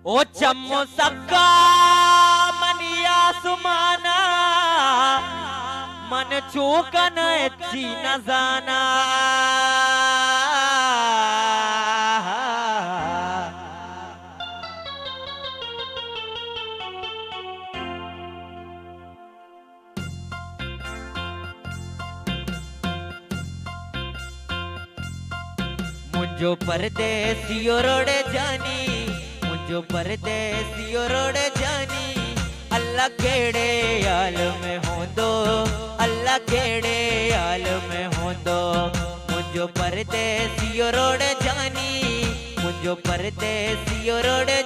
ओ चम्मो सक्का मनिया सुमाना मन चूकन अच्छी न जाना मुझो परदेसियो रोड़े जानी मुझो परदेसियो रोड़े जानी अल्लाह केड़े हाल में होंदो अल्लाह केड़े हाल में होंदो मुझो परदेसियो रोड़े जानी मुझो परदेसियो रोड़े